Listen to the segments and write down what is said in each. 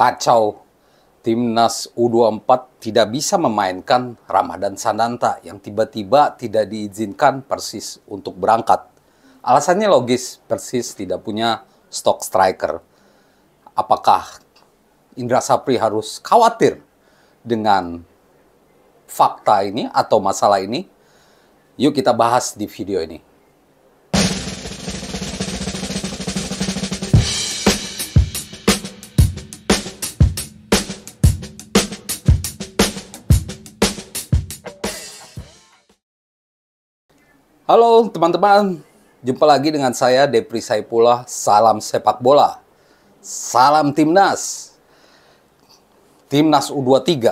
Kacau, timnas U24 tidak bisa memainkan Ramadhan Sananta yang tiba-tiba tidak diizinkan Persis untuk berangkat. Alasannya logis, Persis tidak punya stok striker. Apakah Indra Sapri harus khawatir dengan fakta ini atau masalah ini? Yuk kita bahas di video ini. Halo teman-teman, jumpa lagi dengan saya Depri Saipullah. Salam sepak bola, salam timnas. Timnas U23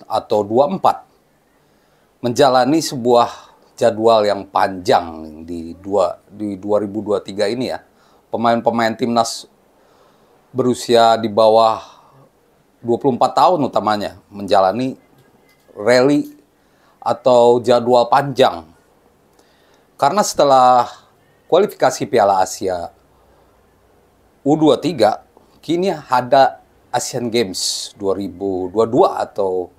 atau 24 menjalani sebuah jadwal yang panjang di 2023 ini ya. Pemain-pemain timnas berusia di bawah 24 tahun utamanya menjalani rally atau jadwal panjang. Karena setelah kualifikasi Piala Asia U23, kini ada Asian Games 2022 atau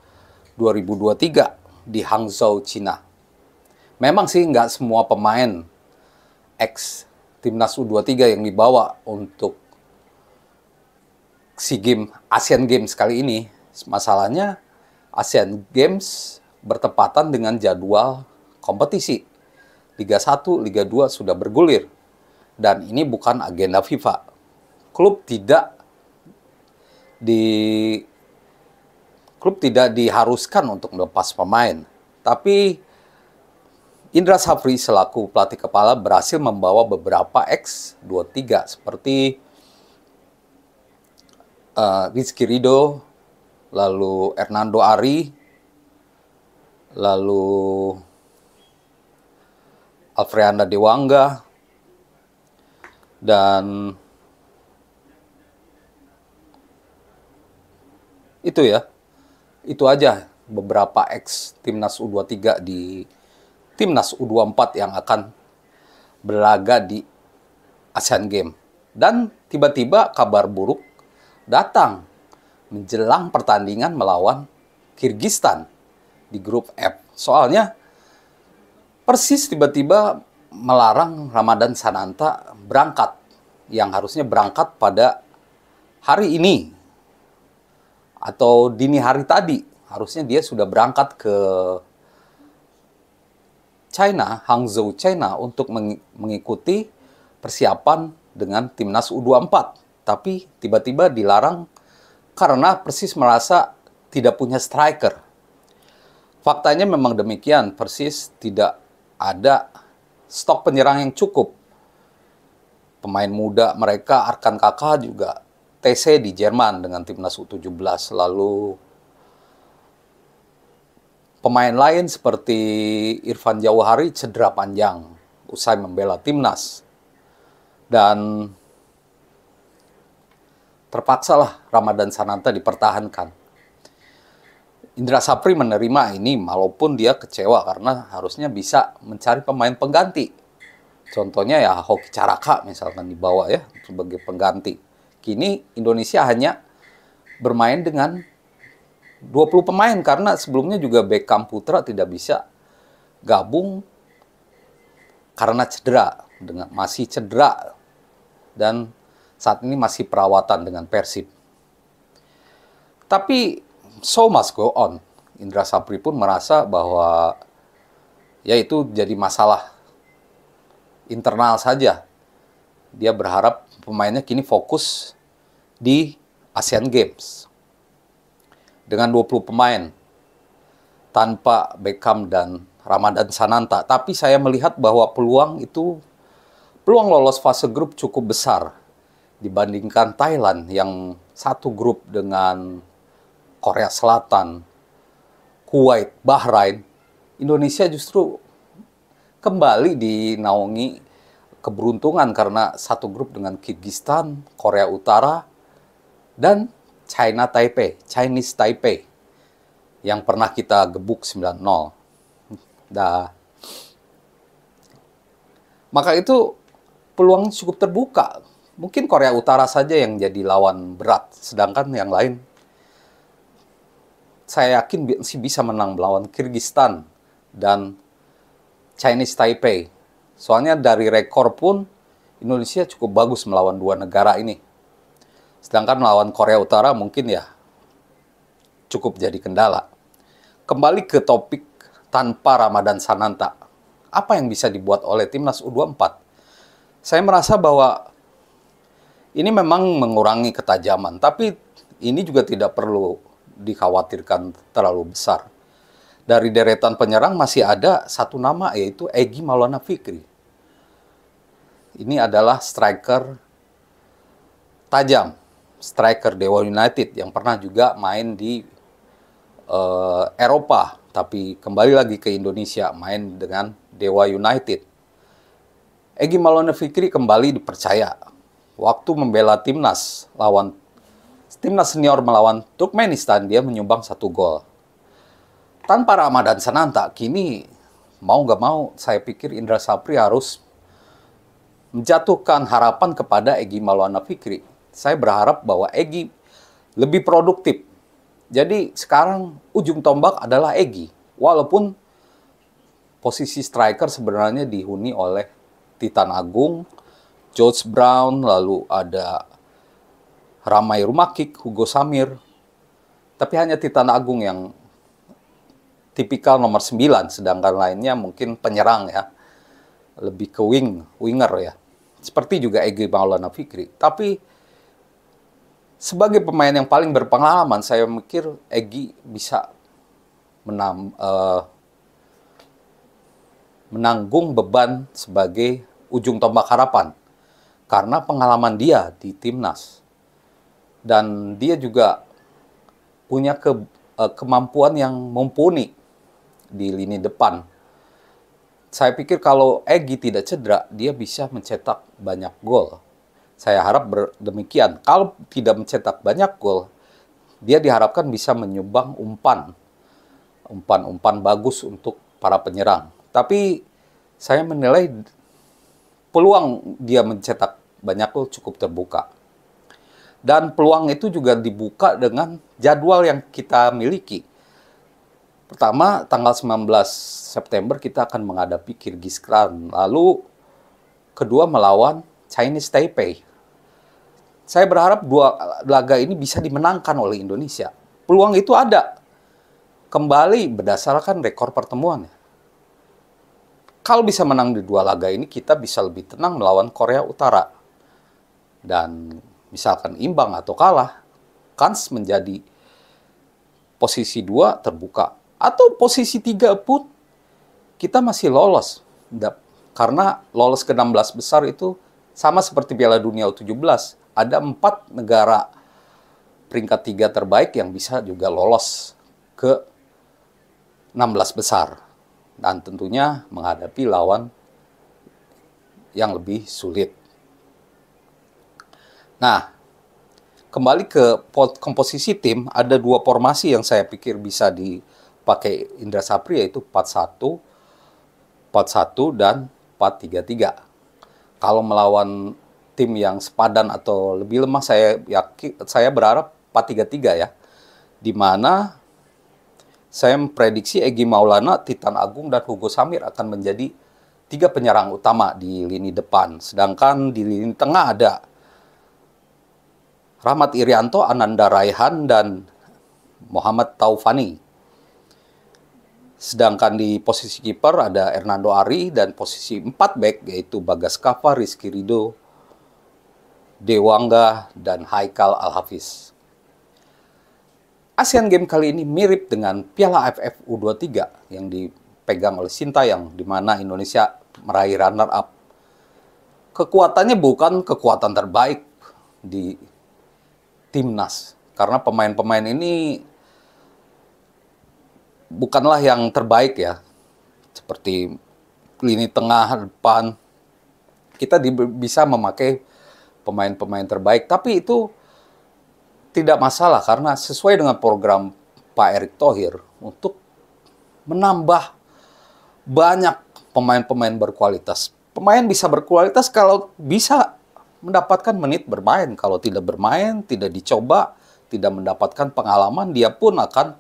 2023 di Hangzhou, Cina. Memang sih nggak semua pemain ex timnas U23 yang dibawa untuk SEA Games, Asian Games kali ini. Masalahnya Asian Games bertepatan dengan jadwal kompetisi. Liga 1, Liga 2 sudah bergulir. Dan ini bukan agenda FIFA. Klub tidak diharuskan untuk melepas pemain. Tapi Indra Sapri selaku pelatih kepala berhasil membawa beberapa ex-23 seperti Rizky Ridho, lalu Hernando Ari, lalu Alfreanda Dewangga, dan itu ya, itu aja beberapa ex timnas U23 di timnas U24 yang akan berlaga di Asian Games. Dan tiba-tiba kabar buruk datang menjelang pertandingan melawan Kyrgyzstan di grup F. Soalnya Persis tiba-tiba melarang Ramadhan Sananta berangkat, yang harusnya berangkat pada hari ini atau dini hari tadi. Harusnya dia sudah berangkat ke China, Hangzhou, China untuk mengikuti persiapan dengan timnas U24. Tapi tiba-tiba dilarang karena Persis merasa tidak punya striker. Faktanya memang demikian, Persis tidak ada stok penyerang yang cukup. Pemain muda mereka, Arkan Kakak juga TC di Jerman dengan timnas U17. Lalu pemain lain seperti Irfan Jauhari cedera panjang usai membela timnas. Dan terpaksalah Ramadhan Sananta dipertahankan. Indra Sapri menerima ini walaupun dia kecewa karena harusnya bisa mencari pemain pengganti. Contohnya ya Hoki Caraka misalkan dibawa ya sebagai pengganti. Kini Indonesia hanya bermain dengan 20 pemain karena sebelumnya juga Beckham Putra tidak bisa gabung karena cedera, masih cedera dan saat ini masih perawatan dengan Persib. Tapi show must go on. Indra Sapri pun merasa bahwa ya itu jadi masalah internal saja. Dia berharap pemainnya kini fokus di Asian Games. Dengan 20 pemain tanpa Beckham dan Ramadhan Sananta. Tapi saya melihat bahwa peluang lolos fase grup cukup besar dibandingkan Thailand yang satu grup dengan Korea Selatan, Kuwait, Bahrain. Indonesia justru kembali dinaungi keberuntungan karena satu grup dengan Kyrgyzstan, Korea Utara, dan Chinese Taipei yang pernah kita gebuk 9-0. Maka itu peluang cukup terbuka mungkin Korea Utara saja yang jadi lawan berat, sedangkan yang lain saya yakin sih bisa menang melawan Kyrgyzstan dan Chinese Taipei. Soalnya dari rekor pun Indonesia cukup bagus melawan dua negara ini. Sedangkan melawan Korea Utara mungkin ya cukup jadi kendala. Kembali ke topik tanpa Ramadan Sananta. Apa yang bisa dibuat oleh Timnas U24? Saya merasa bahwa ini memang mengurangi ketajaman, tapi ini juga tidak perlu dikhawatirkan terlalu besar. Dari deretan penyerang masih ada satu nama, yaitu Egy Maulana Fikri. Ini adalah striker tajam, striker Dewa United yang pernah juga main di Eropa, tapi kembali lagi ke Indonesia, main dengan Dewa United. Egy Maulana Fikri kembali dipercaya. Waktu membela timnas senior melawan Turkmenistan, dia menyumbang 1 gol. Tanpa Ramadan Sananta, kini mau nggak mau, saya pikir Indra Sapri harus menjatuhkan harapan kepada Egy Maulana Fikri. Saya berharap bahwa Egy lebih produktif. Jadi sekarang ujung tombak adalah Egy. Walaupun posisi striker sebenarnya dihuni oleh Titan Agung, George Brown, lalu ada Ramai Rumakik, Hugo Samir. Tapi hanya Titan Agung yang tipikal nomor 9, sedangkan lainnya mungkin penyerang ya. Lebih ke winger ya. Seperti juga Egy Maulana Fikri. Tapi sebagai pemain yang paling berpengalaman, saya mikir Egy bisa menanggung beban sebagai ujung tombak harapan. Karena pengalaman dia di timnas. Dan dia juga punya kemampuan yang mumpuni di lini depan. Saya pikir kalau Egy tidak cedera, dia bisa mencetak banyak gol. Saya harap demikian. Kalau tidak mencetak banyak gol, dia diharapkan bisa menyumbang umpan bagus untuk para penyerang. Tapi saya menilai peluang dia mencetak banyak gol cukup terbuka. Dan peluang itu juga dibuka dengan jadwal yang kita miliki. Pertama, tanggal 19 September kita akan menghadapi Kyrgyzstan. Lalu, kedua melawan Chinese Taipei. Saya berharap dua laga ini bisa dimenangkan oleh Indonesia. Peluang itu ada. Kembali berdasarkan rekor pertemuan. Kalau bisa menang di dua laga ini, kita bisa lebih tenang melawan Korea Utara. Dan misalkan imbang atau kalah, kans menjadi posisi 2 terbuka. Atau posisi 3 pun kita masih lolos. Karena lolos ke 16 besar itu sama seperti Piala Dunia U17. Ada 4 negara peringkat 3 terbaik yang bisa juga lolos ke 16 besar. Dan tentunya menghadapi lawan yang lebih sulit. Nah, kembali ke komposisi tim, ada 2 formasi yang saya pikir bisa dipakai Indra Sapri, yaitu 4-1, 4-1, dan 4-3-3. Kalau melawan tim yang sepadan atau lebih lemah, saya berharap 4-3-3 ya. Di mana saya memprediksi Egy Maulana, Titan Agung, dan Hugo Samir akan menjadi 3 penyerang utama di lini depan. Sedangkan di lini tengah ada Rahmat Irianto, Ananda Raihan, dan Muhammad Taufani. Sedangkan di posisi kiper ada Hernando Ari, dan posisi 4 back yaitu Bagas Kava, Rizky Ridho, Dewangga, dan Haikal Al-Hafiz. Asian Games kali ini mirip dengan Piala AFF U23 yang dipegang oleh Sintayong, di mana Indonesia meraih runner-up. Kekuatannya bukan kekuatan terbaik di timnas, karena pemain-pemain ini bukanlah yang terbaik ya. Seperti lini tengah, depan, kita bisa memakai pemain-pemain terbaik, tapi itu tidak masalah karena sesuai dengan program Pak Erick Thohir untuk menambah banyak pemain-pemain berkualitas. Pemain bisa berkualitas kalau bisa mendapatkan menit bermain. Kalau tidak bermain, tidak dicoba, tidak mendapatkan pengalaman, dia pun akan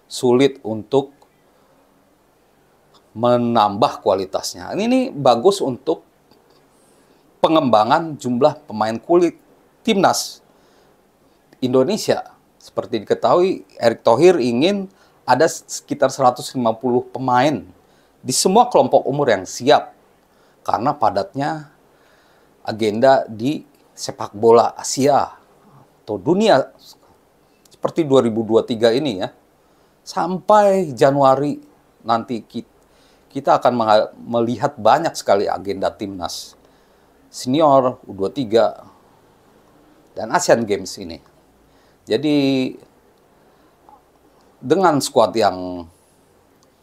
sulit untuk menambah kualitasnya. Ini bagus untuk pengembangan jumlah pemain kulit timnas Indonesia. Seperti diketahui, Erick Thohir ingin ada sekitar 150 pemain di semua kelompok umur yang siap karena padatnya agenda di sepak bola Asia atau dunia seperti 2023 ini ya. Sampai Januari nanti kita akan melihat banyak sekali agenda timnas senior, U23, dan Asian Games ini. Jadi dengan skuad yang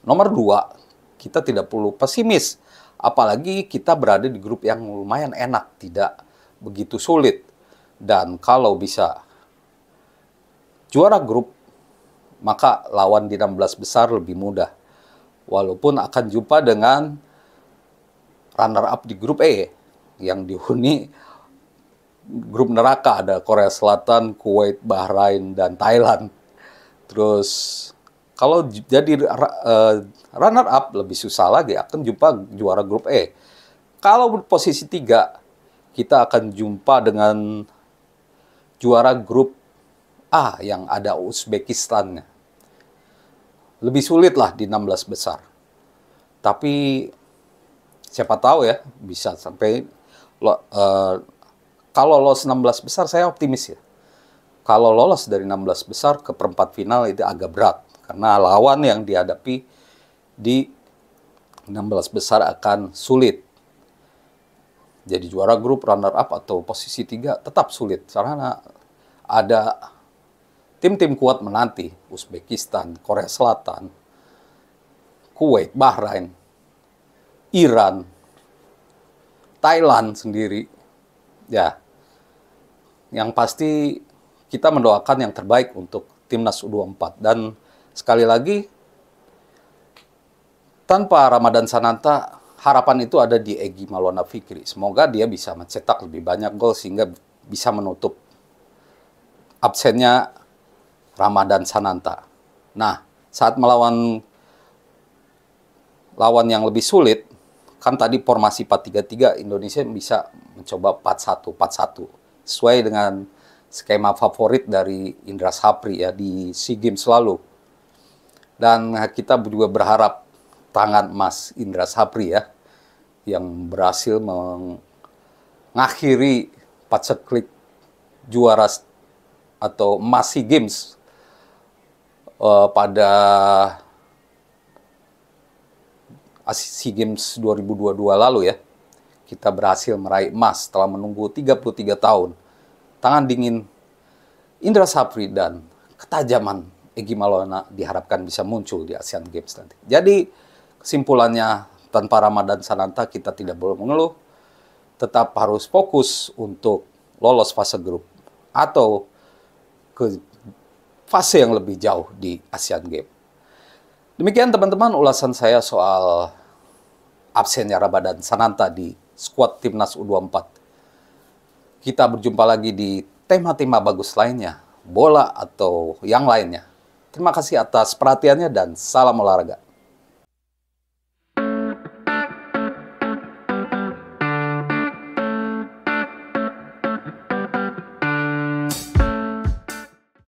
nomor 2, kita tidak perlu pesimis. Apalagi kita berada di grup yang lumayan enak, tidak begitu sulit. Dan kalau bisa juara grup, maka lawan di 16 besar lebih mudah. Walaupun akan jumpa dengan runner-up di grup E, yang dihuni grup neraka, ada Korea Selatan, Kuwait, Bahrain, dan Thailand. Terus kalau jadi runner up lebih susah lagi, akan jumpa juara grup E. Kalau posisi 3, kita akan jumpa dengan juara grup A yang ada Uzbekistan. Lebih sulit lah di 16 besar. Tapi siapa tahu ya, bisa sampai kalau lolos 16 besar, saya optimis ya. Kalau lolos dari 16 besar ke perempat final itu agak berat. Karena lawan yang dihadapi di 16 besar akan sulit. Jadi juara grup, runner up, atau posisi 3 tetap sulit. Karena ada tim-tim kuat menanti. Uzbekistan, Korea Selatan, Kuwait, Bahrain, Iran, Thailand sendiri. Ya, yang pasti kita mendoakan yang terbaik untuk timnas U24. Dan sekali lagi, tanpa Ramadan Sananta, harapan itu ada di Egy Maulana Fikri. Semoga dia bisa mencetak lebih banyak gol sehingga bisa menutup absennya Ramadan Sananta. Nah, saat melawan lawan yang lebih sulit, kan tadi formasi 4-3-3, Indonesia bisa mencoba 4-1-4-1 sesuai dengan skema favorit dari Indra Sapri ya di SEA Games lalu. Dan kita juga berharap tangan Mas Indra Sapri ya yang berhasil mengakhiri paceklik juara atau emas SEA Games pada SEA Games 2022 lalu ya. Kita berhasil meraih emas setelah menunggu 33 tahun. Tangan dingin Indra Sapri dan ketajaman Egy Maulana diharapkan bisa muncul di Asian Games nanti. Jadi kesimpulannya, tanpa Ramadan Sananta kita tidak boleh mengeluh. Tetap harus fokus untuk lolos fase grup atau ke fase yang lebih jauh di Asian Games. Demikian teman-teman ulasan saya soal absennya Ramadan Sananta di skuad timnas U24. Kita berjumpa lagi di tema-tema bagus lainnya, bola atau yang lainnya. Terima kasih atas perhatiannya dan salam olahraga.